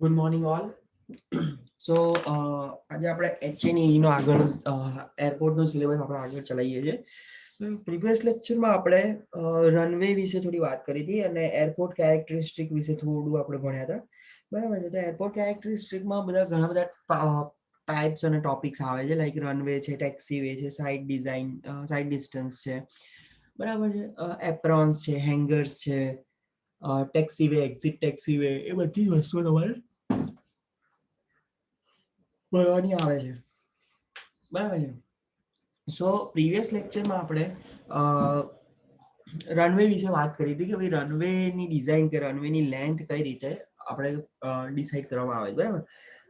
Good morning all. સો આજે આપણે HNE નો આગળ એરપોર્ટનો સિલેબસ આપણે આગળ ચલાવીએ છીએ. પ્રીવિયસ લેક્ચરમાં આપણે રનવે વિશે થોડી વાત કરી હતી અને એરપોર્ટ કેરેક્ટરિસ્ટિક વિશે થોડું આપણે ભણ્યા હતા. બરાબર છે. તો એરપોર્ટ કેરેક્ટરિસ્ટિકમાં ઘણા બધા ટાઈપ્સ અને ટોપિક્સ આવે છે, લાઈક રનવે છે, ટેક્સીવે છે, સાઇડ ડિઝાઇન, સાઇડ ડિસ્ટન્સ છે, બરાબર છે, એપ્રોન્સ છે, હેંગર્સ છે, ટેક્સીવે, એક્ઝિટ ટેક્સીવે, એ બધી જ વસ્તુઓ તમારે ભણવાની આવે છે. બરાબર છે. સો પ્રીવિયસ લેક્ચરમાં આપણે રનવે વિશે વાત કરી હતી કે ભાઈ રનવેની ડિઝાઇન કે રનવેની લેન્થ કઈ રીતે આપણે ડિસાઇડ કરવામાં આવે છે. બરાબર.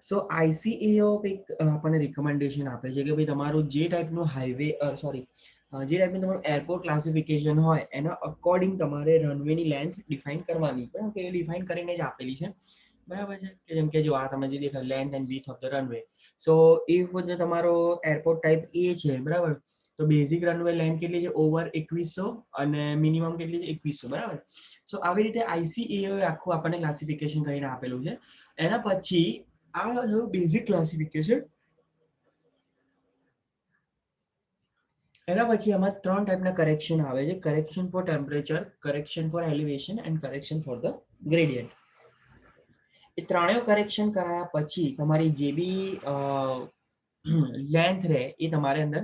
સો આઈસીએઓ કંઈક આપણને રિકમેન્ડેશન આપે છે કે ભાઈ તમારું જે ટાઈપનું હાઈવે જે ટાઈપનું તમારું એરપોર્ટ ક્લાસિફિકેશન હોય એના અકોર્ડિંગ તમારે રનવેની લેન્થ ડિફાઇન કરવાની. બરાબર, કે એ ડિફાઇન કરીને જ આપેલી છે. બરાબર છે. કે જેમ કે જો આ તમે જે દેખાય length and width of the runway. So if તમારો એરપોર્ટ ટાઈપ એ છે, બરાબર, તો બેઝિક રનવે લેન્થ કેટલી છે? ઓવર 2100 અને મિનિમમ કેટલી છે? 2100. બરાબર. સો આવી રીતે આઈસીએઓ આખું આપણને ક્લાસિફિકેશન કરીને આપેલું છે. એના પછી આ બેઝિક ક્લાસિફિકેશન. એના પછી આમાં 3 ટાઈપના કરેક્શન આવે છે: correction for temperature, correction for elevation and correction for the gradient. એ ત્રણેય કરેક્શન કરાયા પછી તમારી જે બી લેન્થ રહે એ તમારે અંદર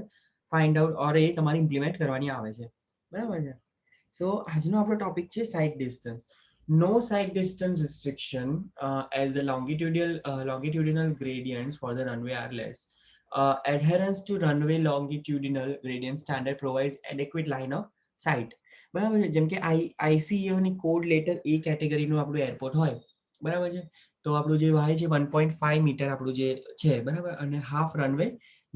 ફાઇન્ડ આઉટ ઓર એ તમારે ઇમ્પ્લિમેન્ટ કરવાની આવે છે. બરાબર છે. સો આજનો આપણો ટોપિક છે side distance. No side distance restriction as the longitudinal gradients for the runway are less. Adherence to runway longitudinal gradient standard provides adequate line of sight. બરાબર છે. જેમ કે આઈસીએઓ ની કોડ લેટર એ કેટેગરીનું આપણું એરપોર્ટ હોય, બરાબર છે, તો આપણું જે વાય છે 1.5 મીટર આપણું જે છે, બરાબર, અને હાફ રનવે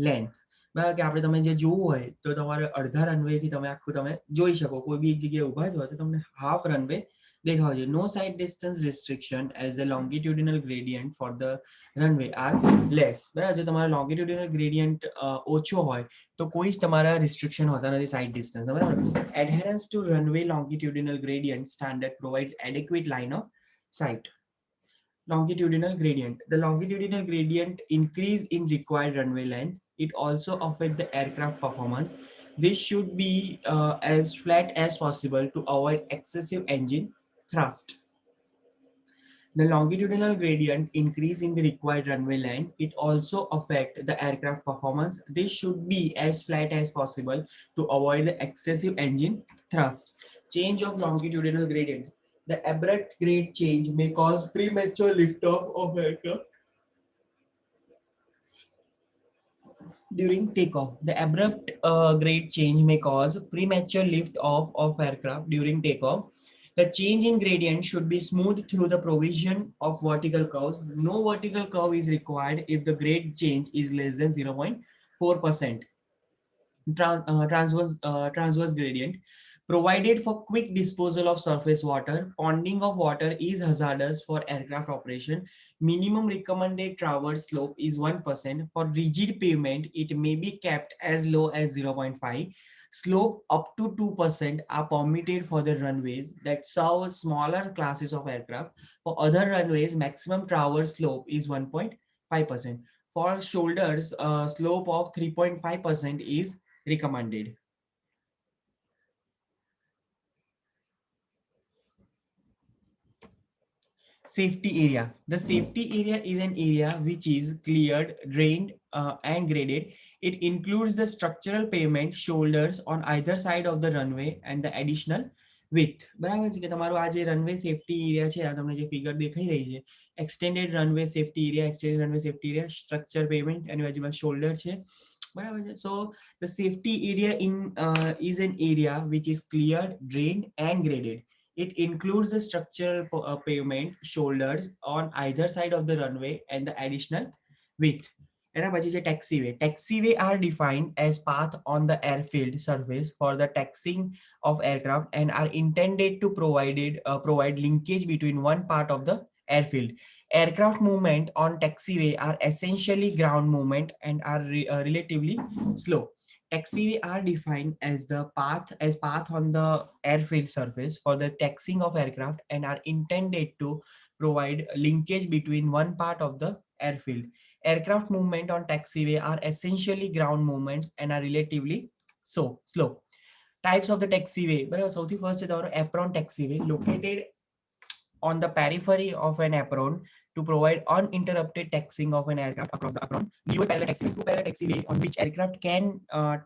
લેન્થ. બરાબર, કે આપણે તમે જે જોવું હોય તો તમારે અડધા રનવે થી તમે આખું તમે જોઈ શકો, કોઈ બી એક જગ્યાએ ઉભા છો તો તમને હાફ રનવે દેખાવ છે. No side distance restriction as the longitudinal gradient for the runway are less. બરાબર, જો તમારો લોંગિટ્યુડિનલ ગ્રેડિયન્ટ ઓછો હોય તો કોઈ જ તમારા રિસ્ટ્રિક્શન હોતા નથી સાઇડ ડિસ્ટન્સ. બરાબર. Adherence to runway longitudinal gradient standard provides adequate line of sight. Longitudinal gradient. The longitudinal gradient increase in required runway length. It also affects the aircraft performance. This should be as flat as possible to avoid excessive engine thrust. The longitudinal gradient increase in the required runway length. It also affects the aircraft performance. This should be as flat as possible to avoid the excessive engine thrust. Change of longitudinal gradient. The abrupt grade change may cause premature liftoff of aircraft during takeoff. The abrupt grade change may cause premature lift off of aircraft during takeoff. The change in gradient should be smooth through the provision of vertical curves. No vertical curve is required if the grade change is less than 0.4%. Transverse gradient. Provided for quick disposal of surface water, ponding of water is hazardous for aircraft operation. Minimum recommended traverse slope is 1%. For rigid pavement, it may be kept as low as 0.5. Slope up to 2% are permitted for the runways that serve smaller classes of aircraft. For other runways, maximum traverse slope is 1.5%. For shoulders, a slope of 3.5% is recommended. Safety area. The safety area is an area which is cleared, drained, and graded. It includes the structural pavement, shoulders on either side of the runway, and the additional width. બરાબર છે કે તમારું આ જે runway safety area છે, આ તમને જે ફિગર દેખાઈ રહી છે, extended runway safety area, extended runway safety area, structure pavement, એની બાજુમાં શોલ્ડર છે. બરાબર છે. સો the safety area is an area which is cleared, drained, and graded. It includes the structural pavement, shoulders on either side of the runway, and the additional width. એના પછી છે taxiway. Taxiway are defined as path on the airfield surface for the taxiing of aircraft and are intended to provide linkage between one part of the airfield. Aircraft movement on taxiway are essentially ground movement and are relatively slow. Taxiway are defined as path on the airfield surface for the taxiing of aircraft and are intended to provide linkage between one part of the airfield. Aircraft movement on taxiway are essentially ground movements and are relatively slow. Types of the taxiway. બરાબર, સૌથી first છે તમારો apron taxiway, located on the periphery of an apron to provide uninterrupted taxiing of an aircraft across the apron. Dual parallel taxiway, two parallel taxiway on which aircraft can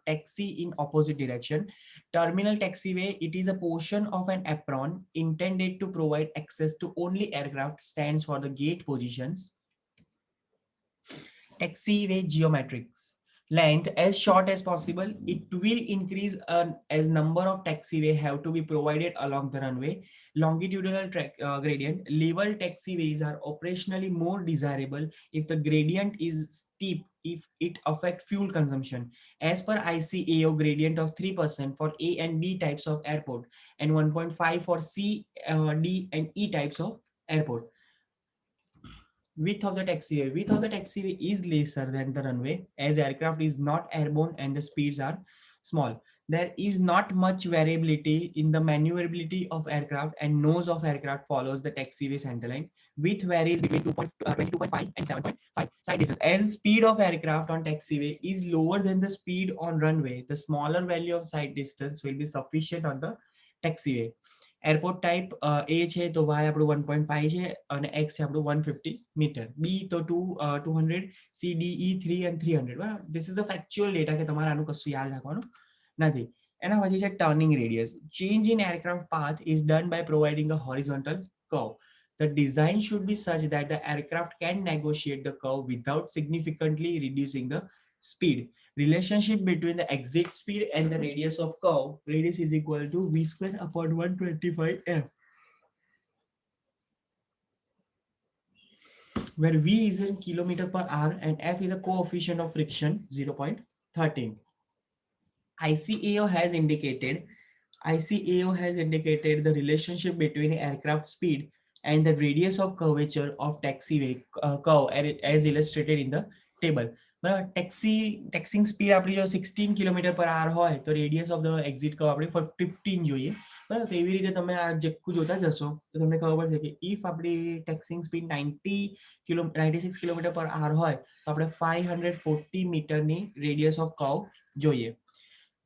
taxi in opposite direction. Terminal taxiway, it is a portion of an apron intended to provide access to only aircraft, stands for the gate positions. Taxiway geometrics. Length as short as possible. It will increase as number of taxiway have to be provided along the runway. Longitudinal gradient. Level taxiways are operationally more desirable if the gradient is steep, if it affects fuel consumption. As per ICAO, gradient of 3% for A and B types of airport and 1.5 for C, D and E types of airport. Width of the taxiway. Width of the taxiway is lesser than the runway as aircraft is not airborne and the speeds are small. There is not much variability in the maneuverability of aircraft and nose of aircraft follows the taxiway centerline. Width varies between 22.5 and 7.5. Side distance. As speed of aircraft on taxiway is lower than the speed on runway, the smaller value of side distance will be sufficient on the taxiway. Airport type A છે તો y આપણું 1.5 છે અને x છે આપણું 150 metre. b તો 200, c d e 3 and 300. બરાબર, this is the factual data કે તમારે આનું કશું યાદ રાખવાનું નથી. એના પછી છે turning radius. Change in aircraft path is done by providing a horizontal curve. The design should be such that the aircraft can negotiate the curve without significantly reducing the speed. Relationship between the exit speed and the radius of curve. Radius is equal to v square upon 125 f, where v is in kilometer per hour and f is a coefficient of friction 0.13. ICAO has indicated the relationship between aircraft speed and the radius of curvature of taxiway curve as illustrated in the table. બરાબર, ટેક્સિંગ speed આપણી જો 16 kilometre પર R હોય તો radius of the exit curve આપણે 15 જોઈએ. બરાબર, તો એવી રીતે તમે આ જેટલું જોતા જશો તો તમને ખબર પડશે કે ઇફ આપણી ટેક્સિંગ સ્પીડ 96 કિલોમીટર પર આર હોય તો આપણે 540 મીટરની રેડિયસ ઓફ કર્વ જોઈએ.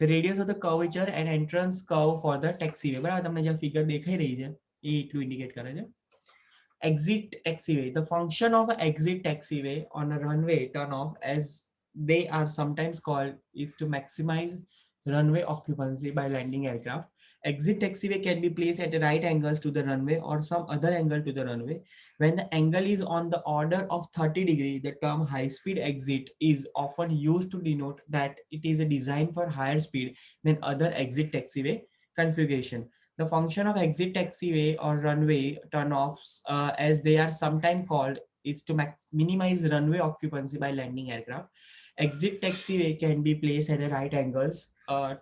The radius of the curvature and entrance curve for the taxiway. બરાબર, તમને જે ફિગર દેખાઈ રહી છે એ એટલું ઇન્ડિકેટ કરે છે. Exit taxiway. The function of an exit taxiway on a runway turnoff, as they are sometimes called, is to maximize runway occupancy by landing aircraft. Exit taxiway can be placed at right angles to the runway or some other angle to the runway. When the angle is on the order of 30 degrees, the term high speed exit is often used to denote that it is a design for higher speed than other exit taxiway configuration. The function of exit taxiway or runway turnoffs, as they are sometimes called, is to minimize runway occupancy by landing aircraft. Exit taxiway can be placed at the right angles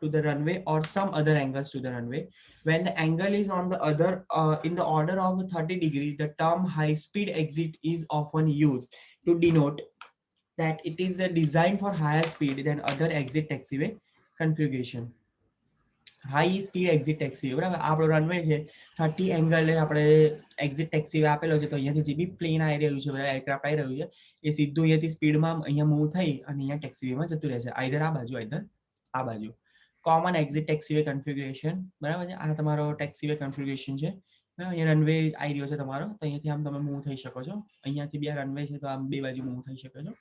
to the runway or some other angles to the runway. When the angle is on the other in the order of 30 degrees, the term high speed exit is often used to denote that it is a design for higher speed than other exit taxiway configuration. High speed exit taxi. બરાબર, આપણો runway છે 30 એંગલે આપણે exit taxi આપેલો છે તો અહીંયાથી જે બી plane આવી રહ્યું છે, એરક્રાફ્ટ આવી રહ્યું છે એ સીધું અહીંયાથી સ્પીડમાં અહીંયા મૂવ થઈ અને અહીંયા ટેક્સીવેમાં જતું રહેશે, આઈધર આ બાજુ આઈધર આ બાજુ. Common exit taxiway configuration. બરાબર છે, આ તમારો ટેક્સીવે કન્ફિગ્યુરેશન છે. અહીંયા રનવે આવી રહ્યો છે તમારો તો અહીંયાથી આમ તમે મૂવ થઈ શકો છો. અહીંયાથી બે રનવે છે તો આમ બે બાજુ મૂવ થઈ શકો છો.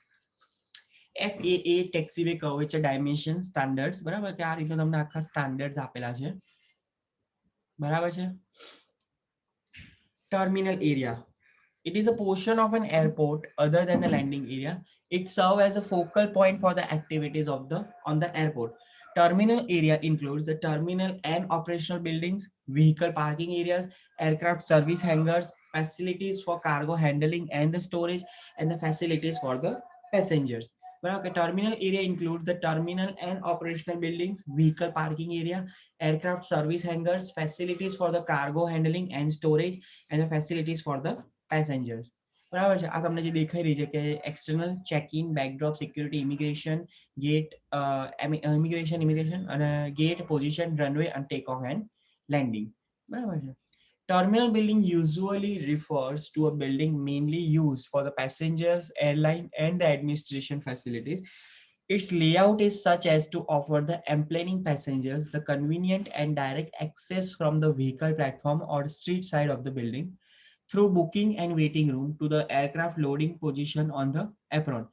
FAA taxiway curvature dimension standards. બરાબર, કે આ રીતે તમને આખા સ્ટાન્ડર્ડ્સ આપેલા છે. બરાબર છે. Terminal area. It is a portion of an airport other than the landing area. It serves as a focal point for the activities of the on the airport. Terminal area includes the terminal and operational buildings, vehicle parking areas, aircraft service hangars, facilities for cargo handling and the storage, and the facilities for the passengers. Okay, terminal area includes the terminal and operational buildings, vehicle parking area, aircraft service hangars, facilities for the cargo handling and storage, and the facilities for the passengers. બરાબર છે. આ તમને જે દેખાઈ રહી છે કે external check-in, backdrop, security, immigration, immigration અને ગેટ, પોઝિશન, રનવે અને ટેક ઓફ એન્ડ લેન્ડિંગ. બરાબર છે. Terminal building usually refers to a building mainly used for the passengers, airline, and the administration facilities. Its layout is such as to offer the enplaning passengers the convenient and direct access from the vehicle platform or street side of the building through booking and waiting room to the aircraft loading position on the apron.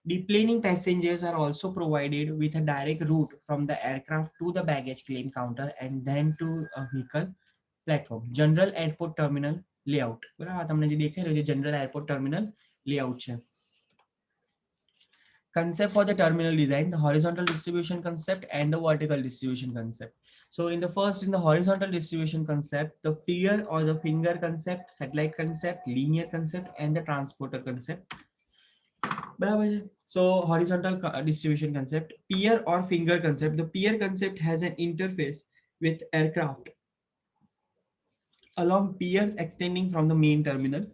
Deplaning passengers are also provided with a direct route from the aircraft to the baggage claim counter and then to a vehicle platform. General airport terminal layout. બરાબર તમને જે દેખાઈ રહ્યું છે general airport terminal layout છે. Concept for the terminal design, the horizontal distribution concept and the vertical distribution concept. So in the first, in the horizontal distribution concept, the pier or the finger concept, satellite concept, linear concept, and the transporter concept. So horizontal distribution concept, pier or finger concept. The pier concept has an interface with aircraft along piers extending from the main terminal.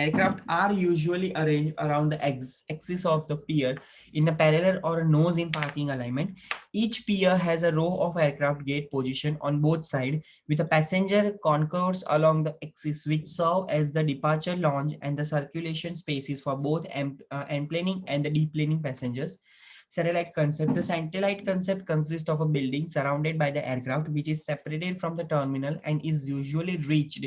Aircraft are usually arranged around the axis of the pier in a parallel or a nose-in parking alignment. Each pier has a row of aircraft gate position on both sides with a passenger concourse along the axis which serve as the departure lounge and the circulation spaces for both enplaning and the deplaning passengers. Satellite concept. The satellite concept consists of a building surrounded by the aircraft which is separated from the terminal and is usually reached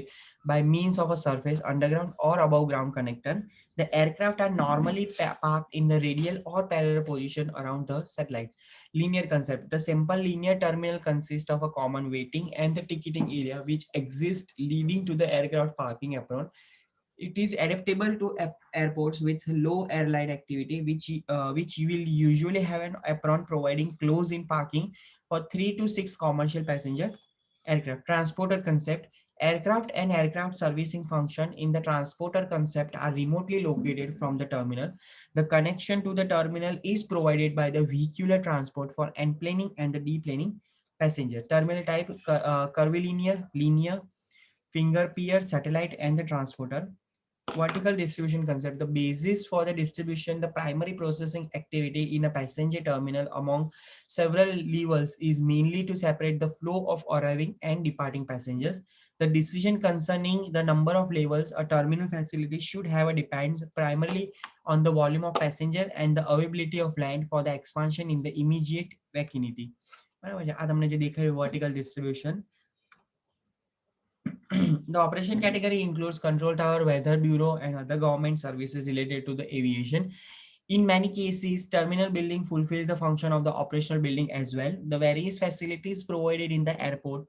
by means of a surface, underground or above ground connector. The aircraft are normally parked in the radial or parallel position around the satellites. Linear concept. The simple linear terminal consists of a common waiting and the ticketing area which exists leading to the aircraft parking apron. It is adaptable to airports with low airline activity, which will usually have an apron providing close-in parking for 3 to 6 commercial passenger aircraft. Transporter concept. Aircraft and aircraft servicing function in the transporter concept are remotely located from the terminal. The connection to the terminal is provided by the vehicular transport for enplaning and the deplaning passenger. Terminal type curvilinear, linear, finger pier, satellite, and the transporter. Vertical distribution concept. The basis for the distribution, the primary processing activity in a passenger terminal among several levels is mainly to separate the flow of arriving and departing passengers. The decision concerning the number of levels a terminal facility should have depends primarily on the volume of passengers and the availability of land for the expansion in the immediate vicinity. બરાબર છે. આ તમને જે દેખાયું vertical distribution. The operation category includes control tower, weather bureau, and other government services related to the aviation. In many cases, terminal building fulfills the function of the operational building as well. The various facilities provided in the airport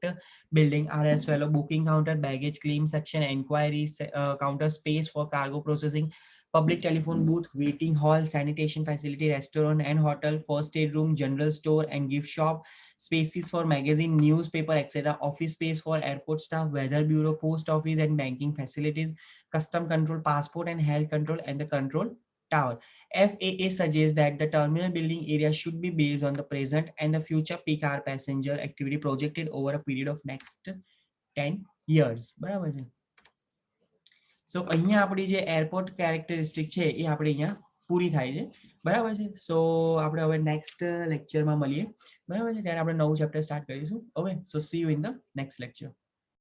building are as follows: booking counter, baggage claim section, inquiries counter, space for cargo processing, public telephone booth, waiting hall, sanitation facility, restaurant and hotel, first aid room, general store and gift shop, spaces for magazine, newspaper, etc., office space for airport staff, weather bureau, post office and banking facilities, custom control, passport and health control, and the control tower. FAA suggests that the terminal building area should be based on the present and the future peak hour passenger activity projected over a period of next 10 years. બરાબર છે. So અહીંયા આપણી જે airport characteristic છે એ આપણે અહીંયા પૂરી થાય છે. બરાબર છે. સો આપણે હવે નેક્સ્ટ લેક્ચરમાં મળીએ. બરાબર છે. ત્યારે આપણે નવું ચેપ્ટર સ્ટાર્ટ કરીશું. Okay, so C you in the next lecture.